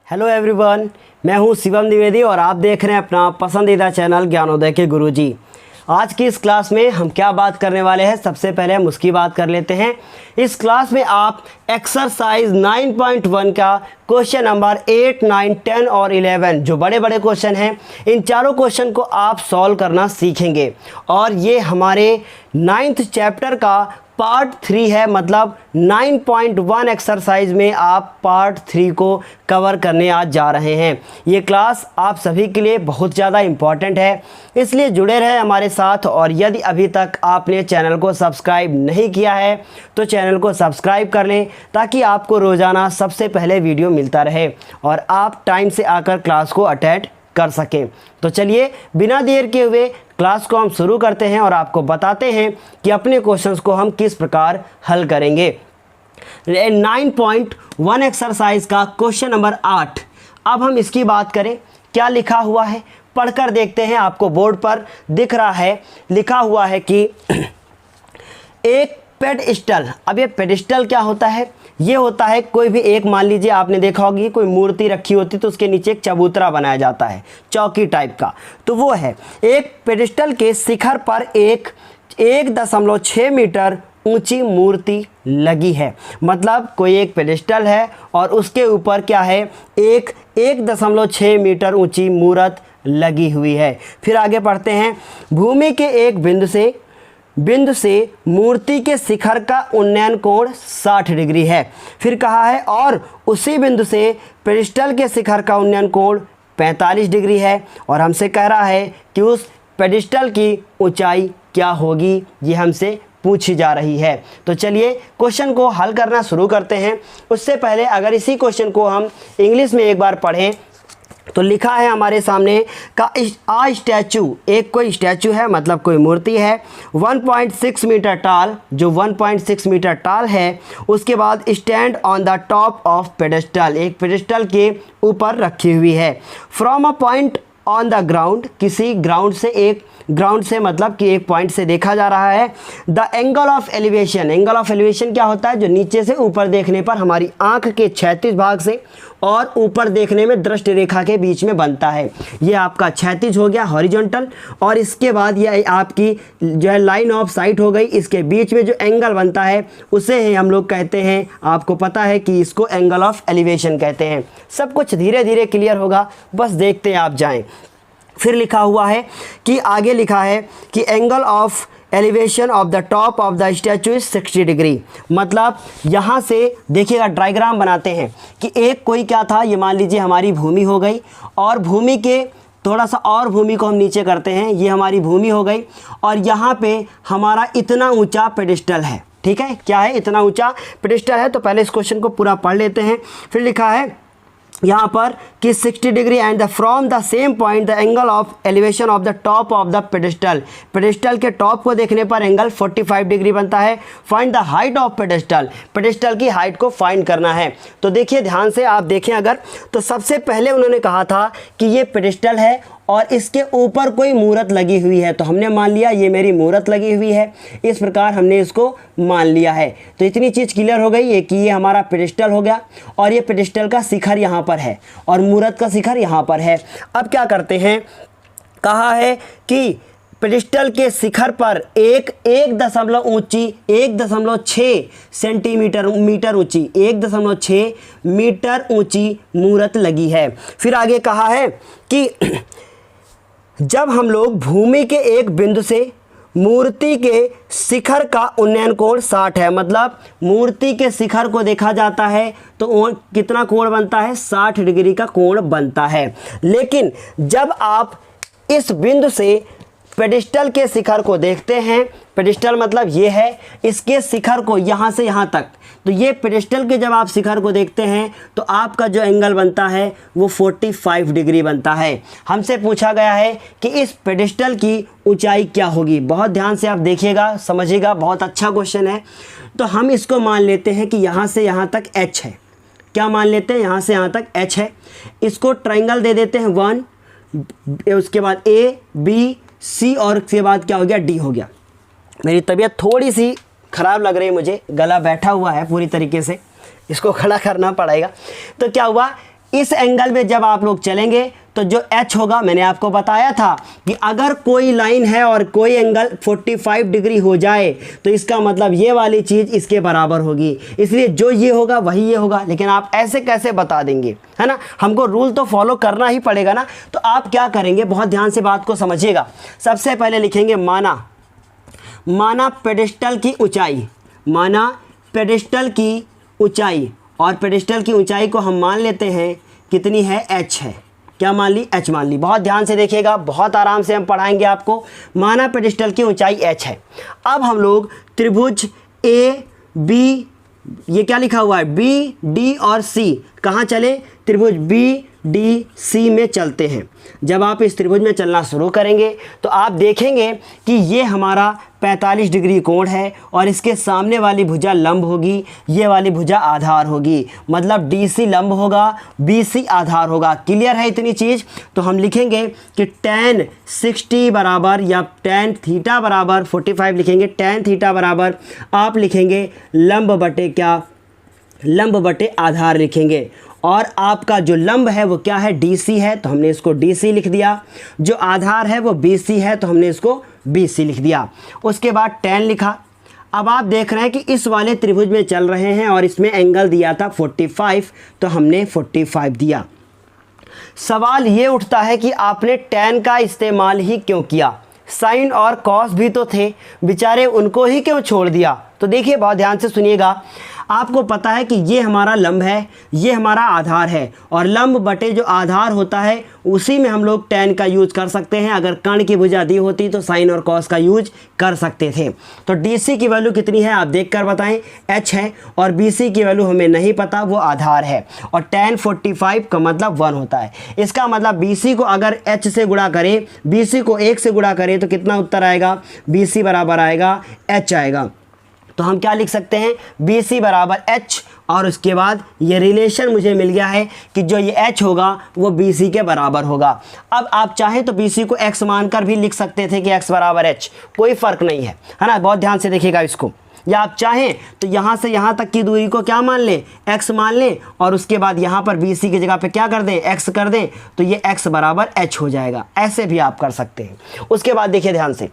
Hello everyone, मैं हूं शिवम द्विवेदी और आप देख रहे हैं अपना पसंदीदा चैनल ज्ञानोदय के गुरुजी। आज की इस क्लास में हम क्या बात करने वाले हैं, सबसे पहले हम उसकी बात कर लेते हैं। इस क्लास में आप एक्सरसाइज 9.1 का क्वेश्चन नंबर 8, 9, 10 और 11 जो बड़े बड़े क्वेश्चन हैं, इन चारों क्वेश्चन को आप सॉल्व करना सीखेंगे। और ये हमारे 9th चैप्टर का पार्ट 3 है, मतलब 9.1 एक्सरसाइज में आप पार्ट 3 को कवर करने आज जा रहे हैं। ये क्लास आप सभी के लिए बहुत ज़्यादा इम्पॉर्टेंट है, इसलिए जुड़े रहें हमारे साथ। और यदि अभी तक आपने चैनल को सब्सक्राइब नहीं किया है तो चैनल को सब्सक्राइब कर लें, ताकि आपको रोज़ाना सबसे पहले वीडियो मिलता रहे और आप टाइम से आकर क्लास को अटेंड कर सकें। तो चलिए बिना देर के हुए क्लास को हम शुरू करते हैं और आपको बताते हैं कि अपने क्वेश्चंस को हम किस प्रकार हल करेंगे। 9.1 एक्सरसाइज का क्वेश्चन नंबर 8। अब हम इसकी बात करें, क्या लिखा हुआ है पढ़कर देखते हैं। आपको बोर्ड पर दिख रहा है, लिखा हुआ है कि एक पेडस्टल। अब ये पेडस्टल क्या होता है? ये होता है कोई भी एक, मान लीजिए आपने देखा होगी कोई मूर्ति रखी होती तो उसके नीचे एक चबूतरा बनाया जाता है, चौकी टाइप का, तो वो है। एक पेडस्टल के शिखर पर एक 1.6 मीटर ऊंची मूर्ति लगी है। मतलब कोई एक पेडस्टल है और उसके ऊपर क्या है, एक 1.6 मीटर ऊंची मूर्त लगी हुई है। फिर आगे पढ़ते हैं, भूमि के एक बिंदु से मूर्ति के शिखर का उन्नयन कोण 60 डिग्री है। फिर कहा है और उसी बिंदु से पेडस्टल के शिखर का उन्नयन कोण 45 डिग्री है। और हमसे कह रहा है कि उस पेडस्टल की ऊंचाई क्या होगी, ये हमसे पूछी जा रही है। तो चलिए क्वेश्चन को हल करना शुरू करते हैं। उससे पहले अगर इसी क्वेश्चन को हम इंग्लिश में एक बार पढ़ें तो लिखा है हमारे सामने का आ स्टैचू, एक कोई स्टैचू है, मतलब कोई मूर्ति है 1.6 मीटर टाल, जो 1.6 मीटर टाल है। उसके बाद stand on the top of pedestal, एक पेडस्टल के ऊपर रखी हुई है। From a point on the ground, किसी ग्राउंड से मतलब कि एक पॉइंट से देखा जा रहा है। The angle of elevation, angle of elevation क्या होता है? जो नीचे से ऊपर देखने पर हमारी आंख के क्षैतिज भाग से और ऊपर देखने में दृष्टि रेखा के बीच में बनता है। ये आपका क्षैतिज हो गया, हॉरिजॉन्टल, और इसके बाद ये आपकी जो है लाइन ऑफ साइट हो गई। इसके बीच में जो एंगल बनता है उसे ही हम लोग कहते हैं, आपको पता है कि इसको एंगल ऑफ एलिवेशन कहते हैं। सब कुछ धीरे धीरे क्लियर होगा, बस देखते आप जाएं। फिर लिखा हुआ है कि आगे लिखा है कि angle of elevation of the top of the statue is 60 degree. मतलब यहाँ से देखिएगा, डायग्राम बनाते हैं कि एक कोई क्या था, ये मान लीजिए हमारी भूमि हो गई, और भूमि के थोड़ा सा और भूमि को हम नीचे करते हैं, ये हमारी भूमि हो गई, और यहाँ पे हमारा इतना ऊंचा पेडस्टल है। ठीक है, क्या है? इतना ऊंचा पेडस्टल है। तो पहले इस क्वेश्चन को पूरा पढ़ लेते हैं। फिर लिखा है यहाँ पर कि 60 degree and the from the same point the angle of elevation of the top of the pedestal, pedestal के टॉप को देखने पर एंगल 45 डिग्री बनता है। Find the height of pedestal, pedestal की हाइट को फाइंड करना है। तो देखिए ध्यान से आप देखें अगर, तो सबसे पहले उन्होंने कहा था कि ये पेडस्टल है और इसके ऊपर कोई मूर्त लगी हुई है, तो हमने मान लिया ये मेरी मूर्त लगी हुई है, इस प्रकार हमने इसको मान लिया है। तो इतनी चीज़ क्लियर हो गई है कि ये हमारा पेडस्टल हो गया, और ये पेडस्टल का शिखर यहाँ पर है और मूर्त का शिखर यहाँ पर है। अब क्या करते हैं, कहा है कि पेडस्टल के शिखर पर 1.6 सेंटीमीटर ऊंची 1.6 मीटर ऊंची मूर्त लगी है। फिर आगे कहा है कि जब हम लोग भूमि के एक बिंदु से मूर्ति के शिखर का उन्नयन कोण 60 है, मतलब मूर्ति के शिखर को देखा जाता है तो कितना कोण बनता है? 60 डिग्री का कोण बनता है। लेकिन जब आप इस बिंदु से पेडस्टल के शिखर को देखते हैं, पेडस्टल मतलब ये है, इसके शिखर को यहाँ से यहाँ तक, तो ये पेडस्टल के जब आप शिखर को देखते हैं तो आपका जो एंगल बनता है वो 45 डिग्री बनता है। हमसे पूछा गया है कि इस पेडस्टल की ऊंचाई क्या होगी। बहुत ध्यान से आप देखिएगा, समझिएगा, बहुत अच्छा क्वेश्चन है। तो हम इसको मान लेते हैं कि यहाँ से यहाँ तक h है। क्या मान लेते हैं? यहाँ से यहाँ तक h है। इसको ट्राइंगल दे देते हैं 1, उसके बाद A, B, C और उसके बाद क्या हो गया? D हो गया। मेरी तबीयत थोड़ी सी ख़राब लग रही है, मुझे गला बैठा हुआ है पूरी तरीके से, इसको खड़ा करना पड़ेगा। तो क्या हुआ, इस एंगल में जब आप लोग चलेंगे तो जो h होगा, मैंने आपको बताया था कि अगर कोई लाइन है और कोई एंगल 45 डिग्री हो जाए तो इसका मतलब ये वाली चीज़ इसके बराबर होगी, इसलिए जो ये होगा वही ये होगा। लेकिन आप ऐसे कैसे बता देंगे, है ना, हमको रूल तो फॉलो करना ही पड़ेगा ना। तो आप क्या करेंगे, बहुत ध्यान से बात को समझिएगा। सबसे पहले लिखेंगे माना पेडेस्टल की ऊंचाई, माना पेडेस्टल की ऊंचाई, और पेडेस्टल की ऊंचाई को हम मान लेते हैं कितनी है, h है। क्या मान ली, h मान ली। बहुत ध्यान से देखिएगा, बहुत आराम से हम पढ़ाएंगे आपको। माना पेडेस्टल की ऊंचाई h है। अब हम लोग त्रिभुज ए बी, ये क्या लिखा हुआ है, बी डी और सी, कहाँ चले, त्रिभुज बी डी सी में चलते हैं। जब आप इस त्रिभुज में चलना शुरू करेंगे तो आप देखेंगे कि ये हमारा 45 डिग्री कोण है और इसके सामने वाली भुजा लंब होगी, ये वाली भुजा आधार होगी, मतलब DC लंब होगा, BC आधार होगा। क्लियर है इतनी चीज़। तो हम लिखेंगे कि tan 60 बराबर या tan थीटा बराबर 45 लिखेंगे, tan थीटा बराबर आप लिखेंगे लंब बटे क्या, लंब बटे आधार लिखेंगे। और आपका जो लंब है वो क्या है, DC है, तो हमने इसको DC लिख दिया। जो आधार है वो BC है, तो हमने इसको BC लिख दिया। उसके बाद tan लिखा। अब आप देख रहे हैं कि इस वाले त्रिभुज में चल रहे हैं और इसमें एंगल दिया था 45, तो हमने 45 दिया। सवाल ये उठता है कि आपने tan का इस्तेमाल ही क्यों किया, साइन और कॉस भी तो थे, बेचारे उनको ही क्यों छोड़ दिया। तो देखिए, बहुत ध्यान से सुनिएगा। आपको पता है कि ये हमारा लंब है, ये हमारा आधार है, और लंब बटे जो आधार होता है उसी में हम लोग tan का यूज कर सकते हैं। अगर कर्ण की भुजा दी होती तो साइन और कॉस का यूज कर सकते थे। तो DC की वैल्यू कितनी है आप देख कर बताएं, h है, और BC की वैल्यू हमें नहीं पता, वो आधार है, और tan 45 का मतलब 1 होता है। इसका मतलब BC को अगर h से गुणा करें, BC को 1 से गुणा करें तो कितना उत्तर आएगा, BC बराबर आएगा h आएगा। तो हम क्या लिख सकते हैं, BC बराबर h, और उसके बाद ये रिलेशन मुझे मिल गया है कि जो ये h होगा वो BC के बराबर होगा। अब आप चाहें तो BC को x मानकर भी लिख सकते थे कि x बराबर h, कोई फ़र्क नहीं है, है ना। बहुत ध्यान से देखिएगा इसको। या आप चाहें तो यहाँ से यहाँ तक की दूरी को क्या मान लें, x मान लें, और उसके बाद यहाँ पर BC की जगह पे क्या कर दें, x कर दें, तो ये x बराबर h हो जाएगा। ऐसे भी आप कर सकते हैं। उसके बाद देखिए ध्यान से,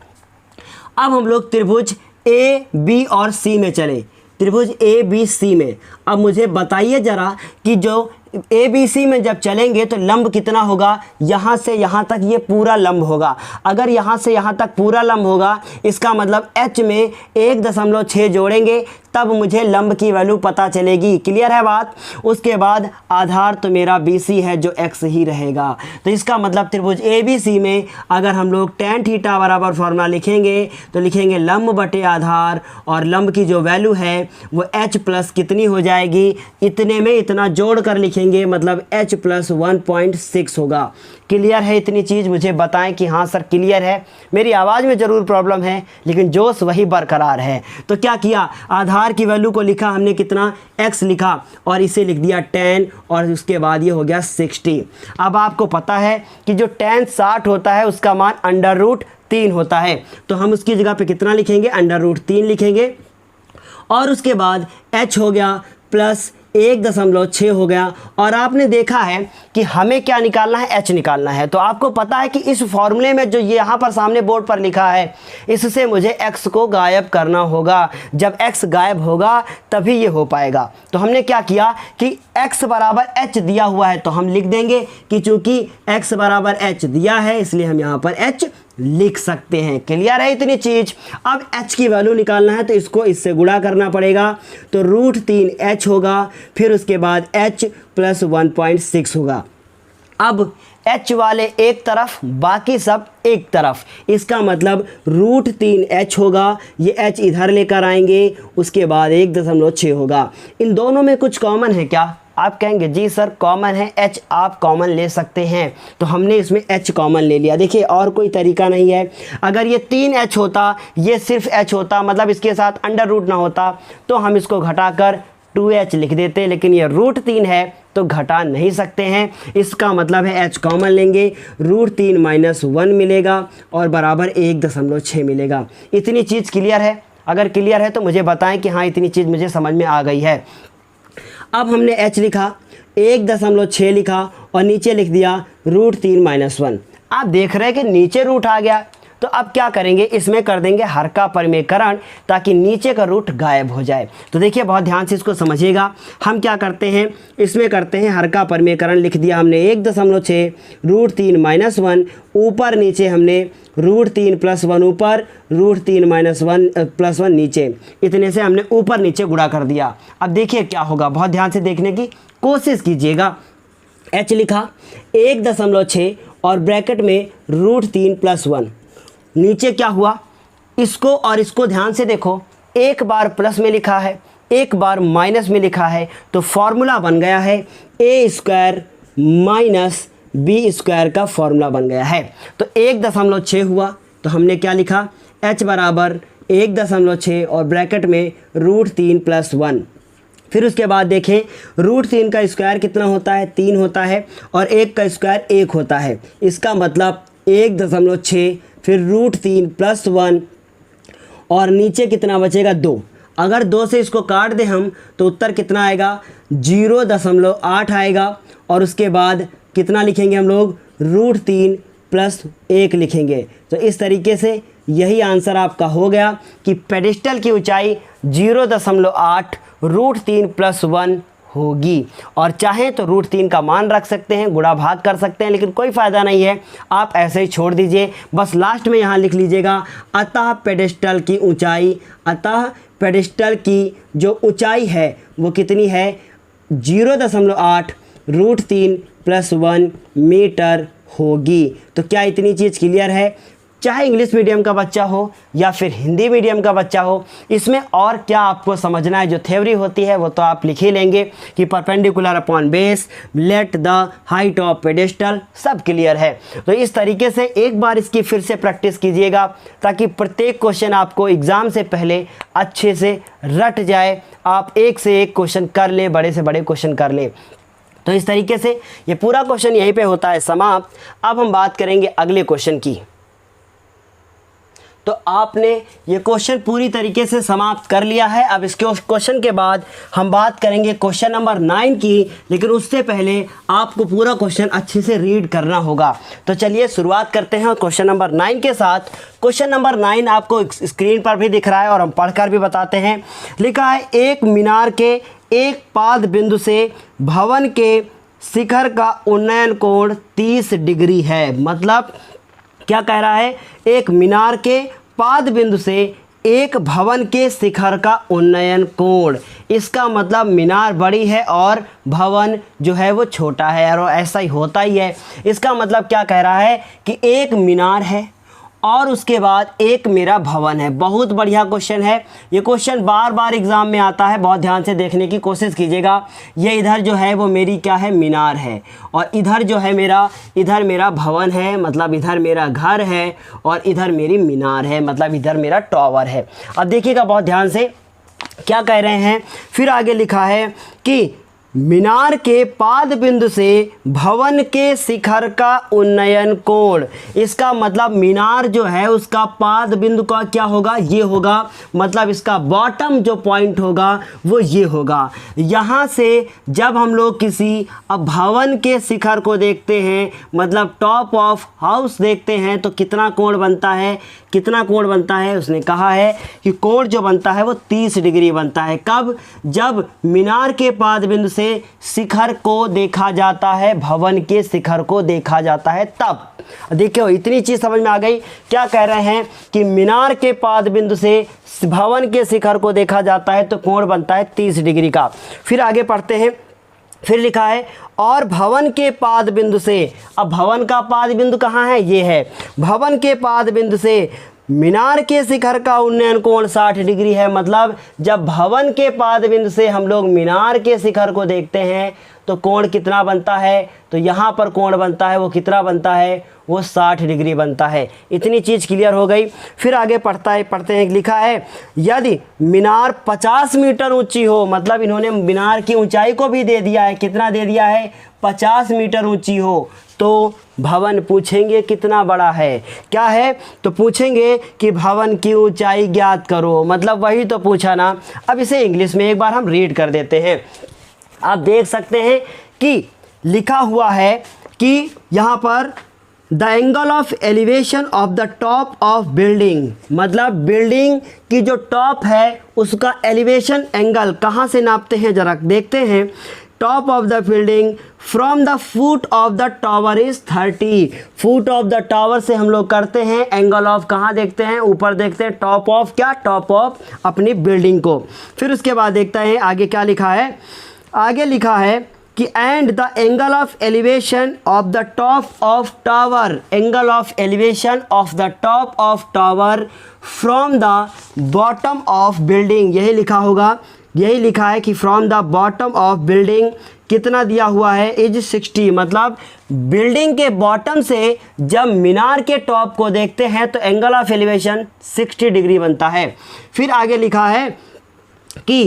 अब हम लोग त्रिभुज ए बी और सी में चले, त्रिभुज ए बी सी में। अब मुझे बताइए ज़रा कि जो ए बी सी में जब चलेंगे तो लंब कितना होगा, यहाँ से यहाँ तक ये पूरा लंब होगा। अगर यहाँ से यहाँ तक पूरा लंब होगा, इसका मतलब h में 1.6 जोड़ेंगे तब मुझे लंब की वैल्यू पता चलेगी। क्लियर है बात। उसके बाद आधार तो मेरा BC है जो x ही रहेगा। तो इसका मतलब त्रिभुज ABC में अगर हम लोग tan थीटा बराबर फॉर्मूला लिखेंगे तो लिखेंगे लंब बटे आधार, और लंब की जो वैल्यू है वो h प्लस कितनी हो जाएगी, इतने में इतना जोड़ कर लिखेंगे, मतलब h प्लस 1.6 होगा। क्लियर है इतनी चीज़, मुझे बताएं कि हाँ सर क्लियर है। मेरी आवाज़ में ज़रूर प्रॉब्लम है लेकिन जोश वही बरकरार है। तो क्या किया, आधार की वैल्यू को लिखा हमने कितना, x लिखा, और इसे लिख दिया tan, और उसके बाद ये हो गया 60। अब आपको पता है कि जो tan 60 होता है उसका मान √3 होता है, तो हम उसकी जगह पे कितना लिखेंगे, √3 लिखेंगे, और उसके बाद h हो गया प्लस 1.6 हो गया। और आपने देखा है कि हमें क्या निकालना है, h निकालना है। तो आपको पता है कि इस फॉर्मूले में जो ये यहाँ पर सामने बोर्ड पर लिखा है, इससे मुझे x को गायब करना होगा। जब x गायब होगा तभी ये हो पाएगा। तो हमने क्या किया कि x बराबर h दिया हुआ है, तो हम लिख देंगे कि चूँकि x बराबर h दिया है इसलिए हम यहाँ पर h लिख सकते हैं। क्लियर है इतनी चीज। अब h की वैल्यू निकालना है तो इसको इससे गुणा करना पड़ेगा, तो √3h होगा, फिर उसके बाद h प्लस 1.6 होगा। अब h वाले एक तरफ, बाकी सब एक तरफ, इसका मतलब √3h होगा। ये h इधर लेकर आएंगे, उसके बाद 1.6 होगा। इन दोनों में कुछ कॉमन है क्या, आप कहेंगे जी सर कॉमन है, h आप कॉमन ले सकते हैं। तो हमने इसमें h कॉमन ले लिया। देखिए और कोई तरीका नहीं है। अगर ये 3h होता, ये सिर्फ h होता, मतलब इसके साथ अंडर रूट ना होता, तो हम इसको घटाकर 2h लिख देते, लेकिन ये √3 है तो घटा नहीं सकते हैं। इसका मतलब है h कॉमन लेंगे, √3 - 1 मिलेगा और बराबर 1.6 मिलेगा। इतनी चीज़ क्लियर है? अगर क्लियर है तो मुझे बताएं कि हाँ इतनी चीज़ मुझे समझ में आ गई है। अब हमने h लिखा, 1.6 लिखा और नीचे लिख दिया √3 - 1। आप देख रहे हैं कि नीचे रूट आ गया, तो अब क्या करेंगे, इसमें कर देंगे हर का परिमेयकरण ताकि नीचे का रूट गायब हो जाए। तो देखिए बहुत ध्यान से इसको समझिएगा। हम क्या करते हैं, इसमें करते हैं हर का परिमेयकरण, लिख दिया हमने 1.6 √3 - 1, ऊपर नीचे हमने √3 + 1 ऊपर, √3 - 1 + 1 नीचे, इतने से हमने ऊपर नीचे गुणा कर दिया। अब देखिए क्या होगा, बहुत ध्यान से देखने की कोशिश कीजिएगा। h लिखा 1.6 और ब्रैकेट में √3 + 1, नीचे क्या हुआ, इसको और इसको ध्यान से देखो, एक बार प्लस में लिखा है, एक बार माइनस में लिखा है, तो फॉर्मूला बन गया है a² - b² का फॉर्मूला बन गया है। तो 1.6 हुआ, तो हमने क्या लिखा, h बराबर 1.6 और ब्रैकेट में √3 + 1। फिर उसके बाद देखें √3 का स्क्वायर कितना होता है, 3 होता है, और 1 का स्क्वायर 1 होता है। इसका मतलब 1.6 फिर √3 + 1 और नीचे कितना बचेगा, 2। अगर 2 से इसको काट दें हम तो उत्तर कितना आएगा, 0.8 आएगा। और उसके बाद कितना लिखेंगे हम लोग, √3 + 1 लिखेंगे। तो इस तरीके से यही आंसर आपका हो गया कि पेडिस्टल की ऊंचाई 0.8 √3 + 1 होगी। और चाहें तो √3 का मान रख सकते हैं, गुणा भाग कर सकते हैं, लेकिन कोई फ़ायदा नहीं है, आप ऐसे ही छोड़ दीजिए। बस लास्ट में यहाँ लिख लीजिएगा अतः पेडिस्टल की ऊंचाई, अतः पेडिस्टल की जो ऊंचाई है वो कितनी है, 0.8 √3 + 1 मीटर होगी। तो क्या इतनी चीज़ क्लियर है? चाहे इंग्लिश मीडियम का बच्चा हो या फिर हिंदी मीडियम का बच्चा हो, इसमें और क्या आपको समझना है, जो थ्योरी होती है वो तो आप लिख ही लेंगे कि perpendicular upon base, let the height of pedestal, सब क्लियर है। तो इस तरीके से एक बार इसकी फिर से प्रैक्टिस कीजिएगा ताकि प्रत्येक क्वेश्चन आपको एग्ज़ाम से पहले अच्छे से रट जाए, आप एक से एक क्वेश्चन कर लें, बड़े से बड़े क्वेश्चन कर लें। तो इस तरीके से ये पूरा क्वेश्चन यहीं पे होता है समाप्त। अब हम बात करेंगे अगले क्वेश्चन की। तो आपने ये क्वेश्चन पूरी तरीके से समाप्त कर लिया है। अब इसके क्वेश्चन के बाद हम बात करेंगे क्वेश्चन नंबर 9 की, लेकिन उससे पहले आपको पूरा क्वेश्चन अच्छे से रीड करना होगा। तो चलिए शुरुआत करते हैं क्वेश्चन नंबर 9 के साथ। क्वेश्चन नंबर 9 आपको स्क्रीन पर भी दिख रहा है और हम पढ़कर भी बताते हैं। लिखा है, एक मीनार के एक पाद बिंदु से भवन के शिखर का उन्नयन कोण 30 डिग्री है। मतलब क्या कह रहा है, एक मीनार के पाद बिंदु से एक भवन के शिखर का उन्नयन कोण, इसका मतलब मीनार बड़ी है और भवन जो है वो छोटा है, और ऐसा ही होता ही है। इसका मतलब क्या कह रहा है कि एक मीनार है और उसके बाद एक मेरा भवन है। बहुत बढ़िया क्वेश्चन है, ये क्वेश्चन बार बार एग्ज़ाम में आता है, बहुत ध्यान से देखने की कोशिश कीजिएगा। ये इधर जो है वो मेरी क्या है, मीनार है, और इधर जो है मेरा, इधर मेरा भवन है, मतलब इधर मेरा घर है, और इधर मेरी मीनार है, मतलब इधर मेरा टावर है। अब देखिएगा बहुत ध्यान से क्या कह रहे हैं। फिर आगे लिखा है कि मीनार के पाद बिंदु से भवन के शिखर का उन्नयन कोण, इसका मतलब मीनार जो है उसका पाद बिंदु का क्या होगा, ये होगा, मतलब इसका बॉटम जो पॉइंट होगा वो ये होगा। यहाँ से जब हम लोग किसी अब भवन के शिखर को देखते हैं, मतलब टॉप ऑफ हाउस देखते हैं, तो कितना कोण बनता है, कितना कोण बनता है, उसने कहा है कि कोण जो बनता है वो 30 डिग्री बनता है। कब, जब मीनार के पाद बिंदु से शिखर को देखा जाता है, भवन के शिखर को देखा जाता है, तब। देखिए इतनी चीज समझ में आ गई। क्या कह रहे हैं कि मीनार के पाद बिंदु से भवन के शिखर को देखा जाता है तो कोण बनता है 30 डिग्री का। फिर आगे पढ़ते हैं। फिर लिखा है, और भवन के पाद बिंदु से, अब भवन का पाद बिंदु कहाँ है, ये है, भवन के पाद बिंदु से मीनार के शिखर का उन्नयन कोण 60 डिग्री है। मतलब जब भवन के पाद बिंदु से हम लोग मीनार के शिखर को देखते हैं तो कोण कितना बनता है, तो यहाँ पर कोण बनता है वो कितना बनता है, वो 60 डिग्री बनता है। इतनी चीज़ क्लियर हो गई। फिर आगे पढ़ते हैं, लिखा है, यदि मीनार 50 मीटर ऊंची हो, मतलब इन्होंने मीनार की ऊंचाई को भी दे दिया है, कितना दे दिया है, 50 मीटर ऊंची हो, तो भवन पूछेंगे कितना बड़ा है, क्या है, तो पूछेंगे कि भवन की ऊंचाई ज्ञात करो, मतलब वही तो पूछा ना। अब इसे इंग्लिश में एक बार हम रीड कर देते हैं। आप देख सकते हैं कि लिखा हुआ है कि यहाँ पर the angle of elevation of the top of building, मतलब बिल्डिंग की जो टॉप है उसका एलिवेशन एंगल कहाँ से नापते हैं जरा देखते हैं। Top of the building from the foot of the tower is 30। Foot of the tower से हम लोग करते हैं एंगल ऑफ, कहाँ देखते हैं, ऊपर देखते हैं, टॉप ऑफ क्या, टॉप ऑफ अपनी बिल्डिंग को। फिर उसके बाद देखते हैं आगे क्या लिखा है। आगे लिखा है कि and the angle of elevation of the top of tower, angle of elevation of the top of tower from the bottom of building, यही लिखा होगा, यही लिखा है कि from the bottom of building कितना दिया हुआ है, इज 60। मतलब बिल्डिंग के बॉटम से जब मीनार के टॉप को देखते हैं तो एंगल ऑफ एलिवेशन 60 डिग्री बनता है। फिर आगे लिखा है कि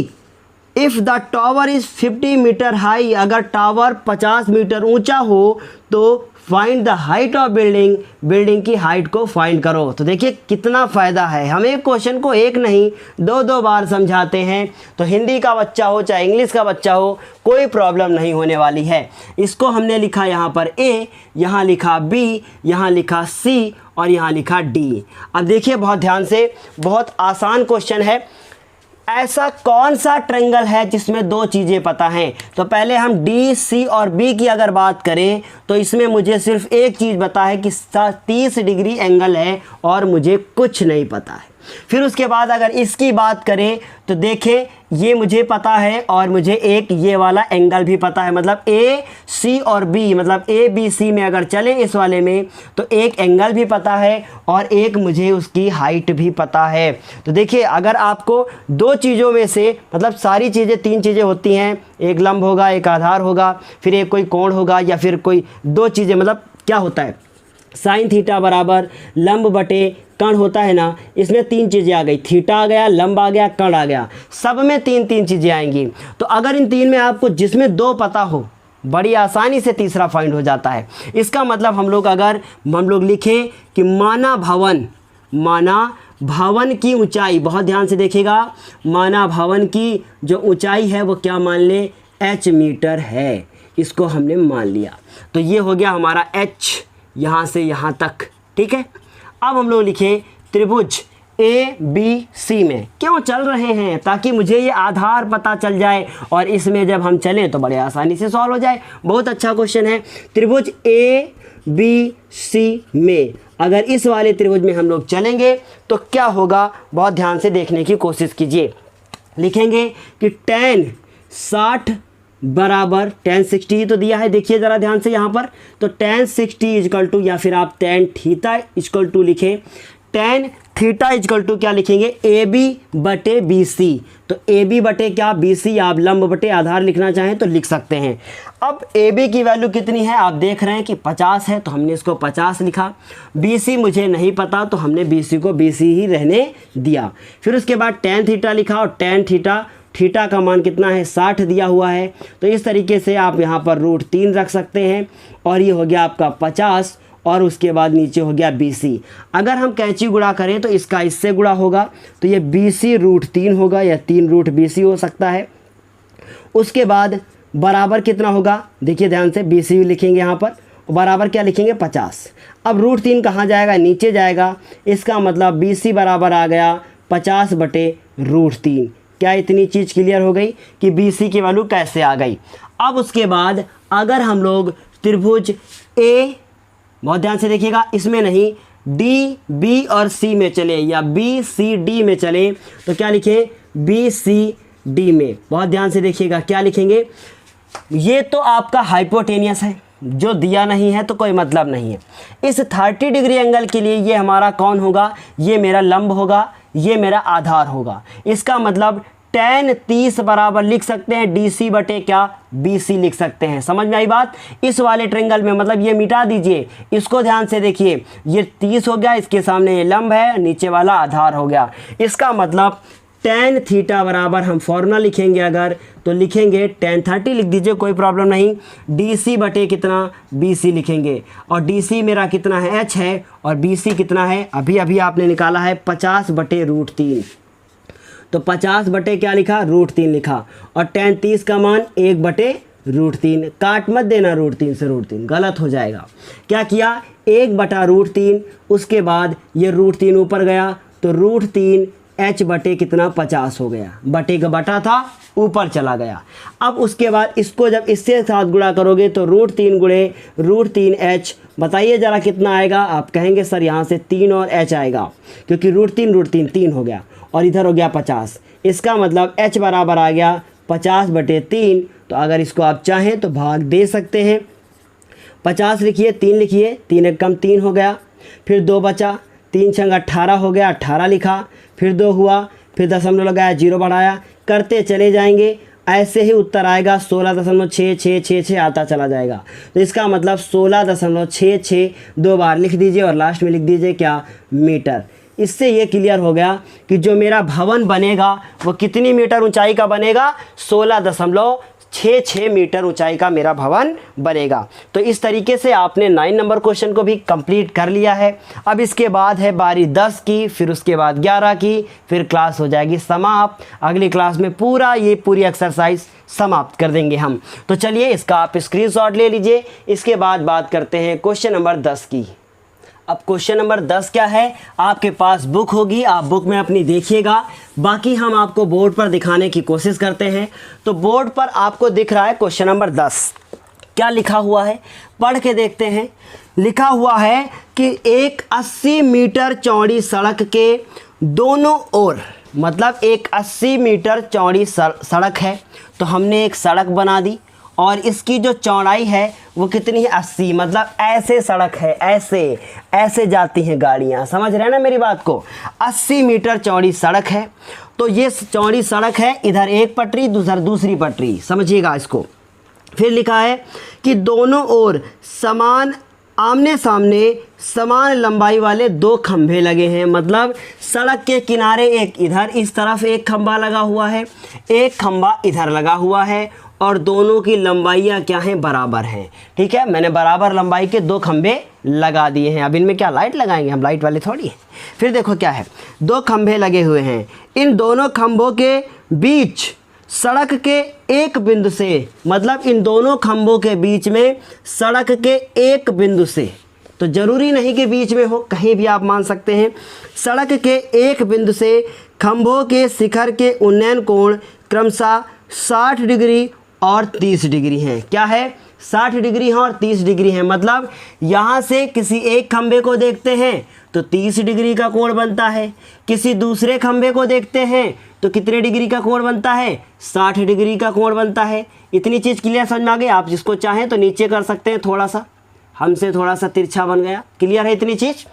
if the tower is 50 meter high, अगर टावर 50 मीटर ऊंचा हो तो find the height of building, building की हाइट को फाइंड करो। तो देखिए कितना फ़ायदा है, हम एक क्वेश्चन को एक नहीं दो बार समझाते हैं, तो हिंदी का बच्चा हो चाहे इंग्लिश का बच्चा हो कोई प्रॉब्लम नहीं होने वाली है। इसको हमने लिखा यहाँ पर ए, यहाँ लिखा बी, यहाँ लिखा सी और यहाँ लिखा डी। अब देखिए बहुत ध्यान से, बहुत आसान क्वेश्चन है। ऐसा कौन सा ट्रायंगल है जिसमें दो चीज़ें पता हैं? तो पहले हम डी, सी और बी की अगर बात करें तो इसमें मुझे सिर्फ एक चीज़ पता है कि 30 डिग्री एंगल है और मुझे कुछ नहीं पता है। फिर उसके बाद अगर इसकी बात करें तो देखें ये मुझे पता है और मुझे एक ये वाला एंगल भी पता है, मतलब ए सी और बी, मतलब ए बी सी में अगर चलें इस वाले में तो एक एंगल भी पता है और एक मुझे उसकी हाइट भी पता है। तो देखिए अगर आपको दो चीज़ों में से, मतलब सारी चीज़ें, तीन चीज़ें होती हैं, एक लंब होगा, एक आधार होगा, फिर एक कोई कोण होगा या फिर कोई दो चीज़ें, मतलब क्या होता है साइन थीटा बराबर लंब बटे कण होता है ना, इसमें तीन चीज़ें आ गई, थीटा आ गया, लंब आ गया, कण आ गया, सब में तीन तीन चीज़ें आएंगी। तो अगर इन तीन में आपको जिसमें दो पता हो बड़ी आसानी से तीसरा फाइंड हो जाता है। इसका मतलब हम लोग लिखें कि माना भवन की ऊंचाई, बहुत ध्यान से देखिएगा, माना भवन की जो ऊंचाई है वो क्या मान ले, h मीटर है, इसको हमने मान लिया। तो ये हो गया हमारा h यहाँ से यहाँ तक, ठीक है। अब हम लोग लिखें त्रिभुज ए बी सी में क्यों चल रहे हैं, ताकि मुझे ये आधार पता चल जाए और इसमें जब हम चलें तो बड़े आसानी से सॉल्व हो जाए। बहुत अच्छा क्वेश्चन है। त्रिभुज ए बी सी में अगर इस वाले त्रिभुज में हम लोग चलेंगे तो क्या होगा, बहुत ध्यान से देखने की कोशिश कीजिए। लिखेंगे कि tan 60 बराबर tan 60 ही तो दिया है, देखिए ज़रा ध्यान से यहाँ पर, तो tan 60 इजकल टू, या फिर आप tan थीटा इजकल टू लिखें, tan थीटा इजकल टू क्या लिखेंगे, ए बी बटे बी सी। तो ए बी बटे क्या, बी सी, आप लंब बटे आधार लिखना चाहें तो लिख सकते हैं। अब ए बी की वैल्यू कितनी है, आप देख रहे हैं कि 50 है तो हमने इसको 50 लिखा। बी सी मुझे नहीं पता तो हमने बी सी को बी सी ही रहने दिया। फिर उसके बाद tan थीटा लिखा और tan थीटा का मान कितना है, 60 दिया हुआ है। तो इस तरीके से आप यहाँ पर √3 रख सकते हैं और ये हो गया आपका 50 और उसके बाद नीचे हो गया BC। अगर हम कैंची गुणा करें तो इसका इससे गुणा होगा तो ये BC √3 होगा या 3 √BC हो सकता है। उसके बाद बराबर कितना होगा, देखिए ध्यान से, BC लिखेंगे यहाँ पर, बराबर क्या लिखेंगे 50। अब √3 कहाँ जाएगा, नीचे जाएगा, इसका मतलब BC बराबर आ गया 50 बटे √3। क्या इतनी चीज़ क्लियर हो गई कि BC की वैल्यू कैसे आ गई। अब उसके बाद अगर हम लोग त्रिभुज ए, बहुत ध्यान से देखिएगा, इसमें नहीं D, B और C में चले या B, C, D में चले तो क्या लिखें, B, C, D में। बहुत ध्यान से देखिएगा क्या लिखेंगे, ये तो आपका हाइपोटेनियस है, जो दिया नहीं है तो कोई मतलब नहीं है। इस 30 डिग्री एंगल के लिए ये हमारा कौन होगा, ये मेरा लंब होगा, ये मेरा आधार होगा। इसका मतलब tan 30 बराबर लिख सकते हैं DC बटे क्या, BC लिख सकते हैं। समझ में आई बात। इस वाले ट्रायंगल में मतलब ये मिटा दीजिए, इसको ध्यान से देखिए, ये 30 हो गया, इसके सामने ये लंब है, नीचे वाला आधार हो गया। इसका मतलब tan थीटा बराबर हम फॉर्मूला लिखेंगे अगर तो लिखेंगे tan 30 लिख दीजिए, कोई प्रॉब्लम नहीं। DC बटे कितना, BC लिखेंगे और DC मेरा कितना है, H है, और BC कितना है, अभी अभी आपने निकाला है 50 बटे √3। तो 50 बटे क्या लिखा, √3 लिखा और tan 30 का मान 1 बटे √3, काट मत देना √3 से √3, गलत हो जाएगा। क्या किया, 1/√3, उसके बाद ये √3 ऊपर गया तो √3 h बटे कितना 50 हो गया, बटे का बटा था ऊपर चला गया। अब उसके बाद इसको जब इससे साथ गुणा करोगे तो √3 गुणे √3h, बताइए ज़रा कितना आएगा। आप कहेंगे सर यहाँ से 3 और h आएगा, क्योंकि √3 3 हो गया और इधर हो गया 50। इसका मतलब h बराबर आ गया 50/3। तो अगर इसको आप चाहें तो भाग दे सकते हैं। 50 लिखिए, 3 लिखिए, 3 एक कम 3 हो गया, फिर 2 बचा, 3 छंग 18 हो गया, 18 लिखा, फिर 2 हुआ, फिर दशमलव लगाया, 0 बढ़ाया, करते चले जाएंगे। ऐसे ही उत्तर आएगा 16.6666 आता चला जाएगा। तो इसका मतलब 16.66 2 बार लिख दीजिए और लास्ट में लिख दीजिए क्या, मीटर। इससे ये क्लियर हो गया कि जो मेरा भवन बनेगा वो कितनी मीटर ऊंचाई का बनेगा, 16.66 मीटर ऊंचाई का मेरा भवन बनेगा। तो इस तरीके से आपने 9 नंबर क्वेश्चन को भी कंप्लीट कर लिया है। अब इसके बाद है बारी 10 की, फिर उसके बाद 11 की, फिर क्लास हो जाएगी समाप्त। अगली क्लास में पूरी एक्सरसाइज समाप्त कर देंगे हम। तो चलिए इसका आप स्क्रीनशॉट ले लीजिए। इसके बाद बात करते हैं क्वेश्चन नंबर 10 की। अब क्वेश्चन नंबर 10 क्या है, आपके पास बुक होगी, आप बुक में अपनी देखिएगा, बाकी हम आपको बोर्ड पर दिखाने की कोशिश करते हैं। तो बोर्ड पर आपको दिख रहा है क्वेश्चन नंबर 10, क्या लिखा हुआ है, पढ़ के देखते हैं। लिखा हुआ है कि एक 80 मीटर चौड़ी सड़क के दोनों ओर, मतलब एक 80 मीटर चौड़ी सड़क है, तो हमने एक सड़क बना दी और इसकी जो चौड़ाई है वो कितनी है, 80, मतलब ऐसे सड़क है, ऐसे जाती हैं गाड़ियाँ, समझ रहे हैं ना मेरी बात को। 80 मीटर चौड़ी सड़क है, तो ये चौड़ी सड़क है, इधर एक पटरी, दूसरी पटरी, समझिएगा इसको। फिर लिखा है कि दोनों ओर समान आमने सामने समान लंबाई वाले 2 खंभे लगे हैं, मतलब सड़क के किनारे एक इधर इस तरफ एक खंभा लगा हुआ है, एक खंभा इधर लगा हुआ है, और दोनों की लंबाइयाँ क्या हैं, बराबर हैं। ठीक है, मैंने बराबर लंबाई के 2 खंभे लगा दिए हैं। अब इनमें क्या लाइट लगाएंगे हम, लाइट वाले थोड़ी है। फिर देखो क्या है, 2 खंभे लगे हुए हैं, इन दोनों खंभों के बीच सड़क के एक बिंदु से, मतलब इन दोनों खंभों के बीच में सड़क के एक बिंदु से, तो ज़रूरी नहीं कि बीच में हो, कहीं भी आप मान सकते हैं, सड़क के एक बिंदु से खंभों के शिखर के उन्नयन कोण क्रमशः 60 डिग्री और 30 डिग्री हैं। क्या है, 60 डिग्री है और 30 डिग्री है, मतलब यहाँ से किसी एक खंभे को देखते हैं तो 30 डिग्री का कोण बनता है, किसी दूसरे खंभे को देखते हैं तो कितने डिग्री का कोण बनता है, 60 डिग्री का कोण बनता है। इतनी चीज़ क्लियर समझ में आ गई। आप जिसको चाहें तो नीचे कर सकते हैं, थोड़ा सा हमसे थोड़ा सा तिरछा बन गया, क्लियर है इतनी चीज़।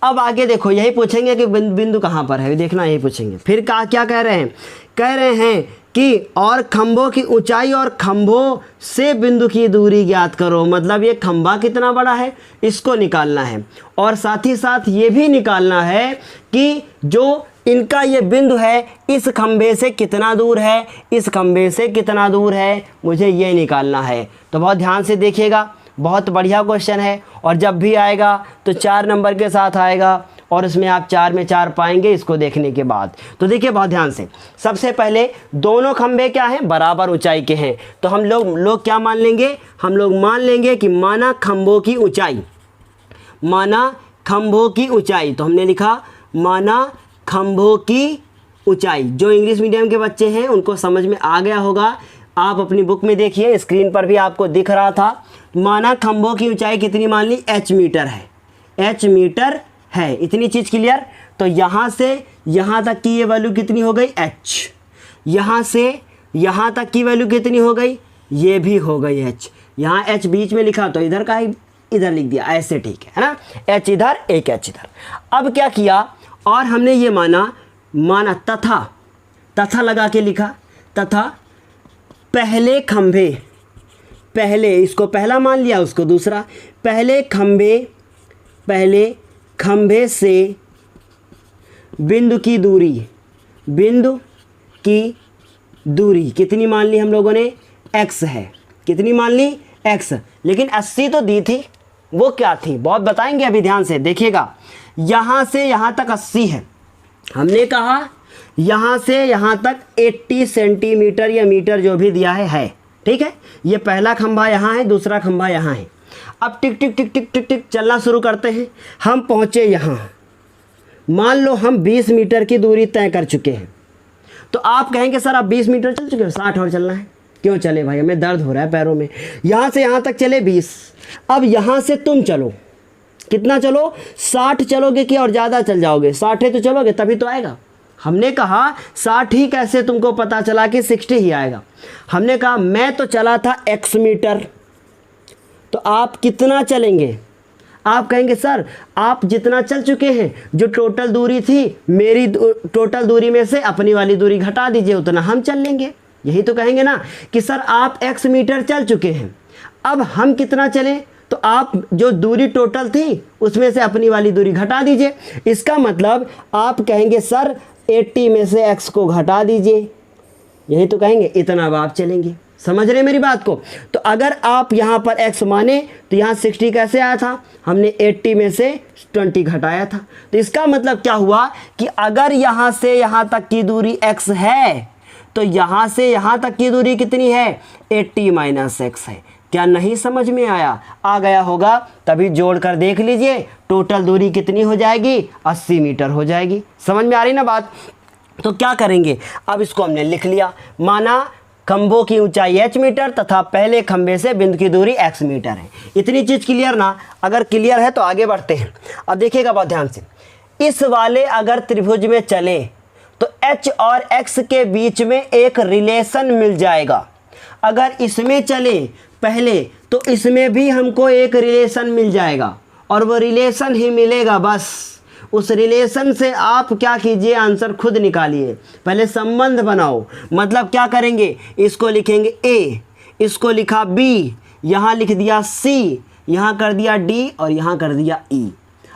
अब आगे देखो, यही पूछेंगे कि बिंदु कहाँ पर है, देखना यही पूछेंगे। फिर क्या कह रहे हैं, कह रहे हैं कि और खंभों की ऊंचाई और खंभों से बिंदु की दूरी ज्ञात करो, मतलब ये खंभा कितना बड़ा है इसको निकालना है, और साथ ही साथ ये भी निकालना है कि जो इनका ये बिंदु है इस खंभे से कितना दूर है, इस खंभे से कितना दूर है, मुझे ये निकालना है। तो बहुत ध्यान से देखिएगा, बहुत बढ़िया क्वेश्चन है, और जब भी आएगा तो 4 नंबर के साथ आएगा, और इसमें आप 4 में 4 पाएंगे इसको देखने के बाद। तो देखिए बहुत ध्यान से, सबसे पहले दोनों खंभे क्या हैं, बराबर ऊंचाई के हैं, तो हम लोग क्या मान लेंगे, हम लोग मान लेंगे कि माना खंभों की ऊंचाई, माना खंभों की ऊंचाई, तो हमने लिखा माना खंभों की ऊंचाई। जो इंग्लिश मीडियम के बच्चे हैं उनको समझ में आ गया होगा, आप अपनी बुक में देखिए, स्क्रीन पर भी आपको दिख रहा था। माना खंभों की ऊंचाई कितनी मान ली, h मीटर है, h मीटर है, इतनी चीज़ क्लियर। तो यहाँ से यहाँ तक की ये वैल्यू कितनी हो गई, h, यहाँ से यहाँ तक की वैल्यू कितनी हो गई, ये भी हो गई h। यहाँ h बीच में लिखा तो इधर का ही इधर लिख दिया, ऐसे ठीक है ना, h इधर एक h इधर। अब क्या किया, और हमने ये माना तथा लगा के लिखा, तथा पहले खंभे, पहले इसको पहला मान लिया उसको दूसरा, पहले खंभे से बिंदु की दूरी कितनी मान ली हम लोगों ने, x है, कितनी मान ली, x। लेकिन 80 तो दी थी, वो क्या थी बहुत बताएंगे, अभी ध्यान से देखिएगा। यहाँ से यहाँ तक 80 है, हमने कहा यहाँ से यहाँ तक 80 सेंटीमीटर या मीटर जो भी दिया है, ठीक है, ये पहला खंभा यहाँ है, दूसरा खंभा यहाँ है। अब टिक टिक टिक टिक टिक टिक चलना शुरू करते हैं। हम पहुँचे यहाँ, मान लो हम 20 मीटर की दूरी तय कर चुके हैं। तो आप कहेंगे सर आप 20 मीटर चल चुके हो, 60 और चलना है। क्यों चले भाई, हमें दर्द हो रहा है पैरों में। यहाँ से यहाँ तक चले 20, अब यहाँ से तुम चलो, कितना चलो, 60 चलोगे कि और ज़्यादा चल जाओगे? 60 तो चलोगे तभी तो आएगा। हमने कहा 60 ही कैसे तुमको पता चला कि 60 ही आएगा? हमने कहा मैं तो चला था x मीटर, तो आप कितना चलेंगे? आप कहेंगे सर आप जितना चल चुके हैं, जो टोटल दूरी थी मेरी टोटल दूरी में से अपनी वाली दूरी घटा दीजिए, उतना हम चल लेंगे। यही तो कहेंगे ना कि सर आप x मीटर चल चुके हैं, अब हम कितना चलें? तो आप जो दूरी टोटल थी उसमें से अपनी वाली दूरी घटा दीजिए। इसका मतलब आप कहेंगे सर 80 में से x को घटा दीजिए, यही तो कहेंगे, इतना अब आप चलेंगे। समझ रहे मेरी बात को? तो अगर आप यहाँ पर x माने तो यहाँ 60 कैसे आया था? हमने 80 में से 20 घटाया था। तो इसका मतलब क्या हुआ कि अगर यहाँ से यहाँ तक की दूरी x है तो यहाँ से यहाँ तक की दूरी कितनी है? 80 माइनस x है। क्या नहीं समझ में आया? आ गया होगा, तभी जोड़ कर देख लीजिए, टोटल दूरी कितनी हो जाएगी? 80 मीटर हो जाएगी। समझ में आ रही ना बात? तो क्या करेंगे, अब इसको हमने लिख लिया, माना खंभों की ऊंचाई h मीटर तथा पहले खंभे से बिंदु की दूरी x मीटर है। इतनी चीज़ क्लियर ना? अगर क्लियर है तो आगे बढ़ते हैं। अब देखिएगा बहुत ध्यान से, इस वाले अगर त्रिभुज में चले तो h और x के बीच में एक रिलेशन मिल जाएगा। अगर इसमें चले पहले तो इसमें भी हमको एक रिलेशन मिल जाएगा, और वो रिलेशन ही मिलेगा बस। उस रिलेशन से आप क्या कीजिए, आंसर खुद निकालिए। पहले संबंध बनाओ, मतलब क्या करेंगे, इसको लिखेंगे a, इसको लिखा b, यहाँ लिख दिया c, यहाँ कर दिया d और यहाँ कर दिया e।